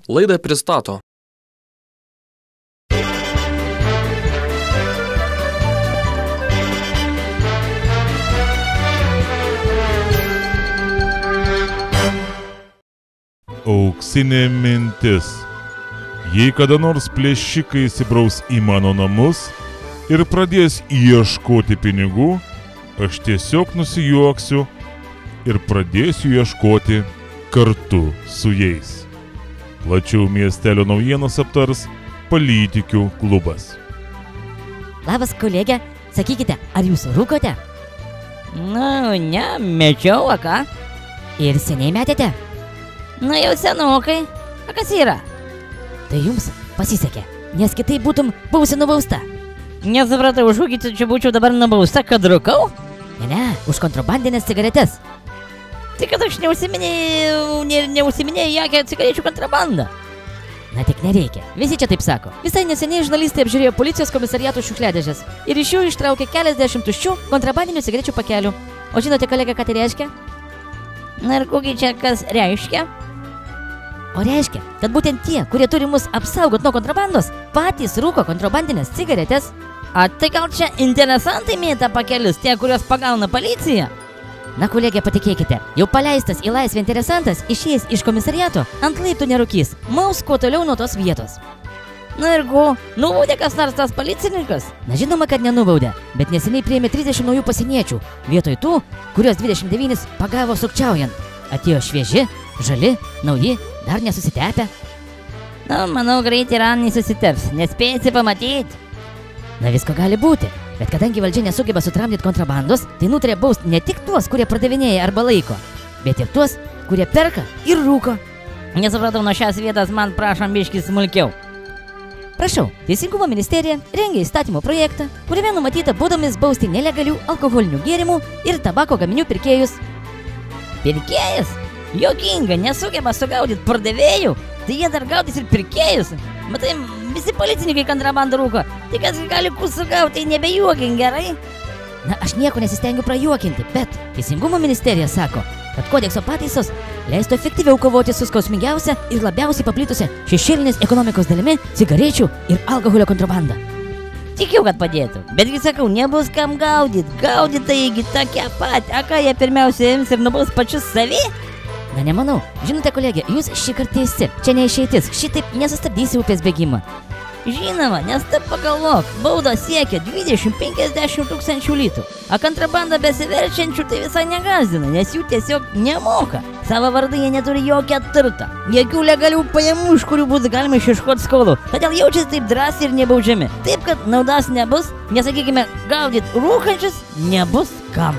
Laidą pristato Auksinė mintis. Jei kada nors plėšikai įsibraus į mano namus ir pradės ieškoti pinigų, aš tiesiog nusijuoksiu ir pradėsiu ieškoti kartu su jais. Plačiau miestelio naujienas aptars Palytikių klubas. Labas, kolegė, sakykite, ar jūs rūkote? Ne, mečiau, a ką? Ir seniai metėte? Jau senokai. A kas yra? Tai jums pasisekė, nes kitaip būtum buvusi nubausta. Nesupratau, už kokį čia būčiau dabar nubausta, kad rūkau? Ne, už kontrabandinės cigaretes. Tai kad aš neužsiminėjau jokią cigarečių kontrabandą. Na tik nereikia, visi čia taip sako. Visai neseniai žurnalistai apžiūrėjo policijos komisariato šiukšliadėžes ir iš jų ištraukė keliasdešimt tuščių kontrabandinių cigarečių pakelių. O žinote, kolegė, ką tai reiškia? Na ir kokį čia kas reiškia? O reiškia, kad būtent tie, kurie turi mus apsaugot nuo kontrabandos, patys rūko kontrabandinės cigaretes. A tai gal čia interesantai mėta pakelius, tie, kurios pagauna policija? Na, kolegė, patikėkite, jau paleistas į laisvę interesantas išėjęs iš komisariato ant laiptų nerūkys, maus kuo toliau nuo tos vietos. Na ir ko, nubaudė kas nors tas policininkas? Na, žinoma, kad nenubaudė, bet neseniai priėmė 30 naujų pasieniečių, vietoj tų, kurios 29 pagavo sukčiaujant. Atėjo švieži, žali, nauji, dar nesusitepę. Na, manau, greitai raniai susiteps, nespėsi pamatyti. Na, visko gali būti, bet kadangi valdžia nesugeba sutramdyti kontrabandos, tai nutarė bausti ne tik tuos, kurie pardavinėja arba laiko, bet ir tuos, kurie perka ir rūko. Nesupratau, nuo šios vietos man prašom biškį smulkiau. Prašau, Teisingumo ministerija rengia įstatymo projektą, kuriame numatyta baudomis bausti nelegalių alkoholinių gėrimų ir tabako gaminių pirkėjus. Pirkėjas? Jokinga, nesugeba sugaudyti pardavėjų, tai jie dar gaudys ir pirkėjus. Matai, visi policininkai kontrabandą rūko, tai kas gali sugauti, tai nebejuokin, gerai? Na, aš nieko nesistengiu prajuokinti, bet Teisingumo ministerija sako, kad kodekso pataisos leistų efektyviau kovoti su skausmingiausia ir labiausiai paplitusia šešėlinės ekonomikos dalimi cigarečių ir alkoholio kontrabanda. Tikiu, kad padėtų, betgi sakau, nebus kam gaudyt, taigi tokia pat, a ką jie pirmiausia ims ir nubaus pačius savi? Na, nemanau. Žinote, kolegė, jūs šį kartą teisi. Čia neišeitis. Šitaip nesustabdysi upės bėgimą. Žinoma, nes taip pagalvok, bauda siekia 20–50 tūkstančių litų. A kontrabanda besiverčiančių tai visai negazdina, nes jų tiesiog nemoka. Savo vardu jie neturi jokią turtą. Jokių legalių pajamų, iš kurių bus galima išieškoti skolų. Todėl jaučiasi taip drąsiai ir nebaudžiami. Taip, kad naudos nebus, nesakykime, gaudyt rūkančius nebus kam.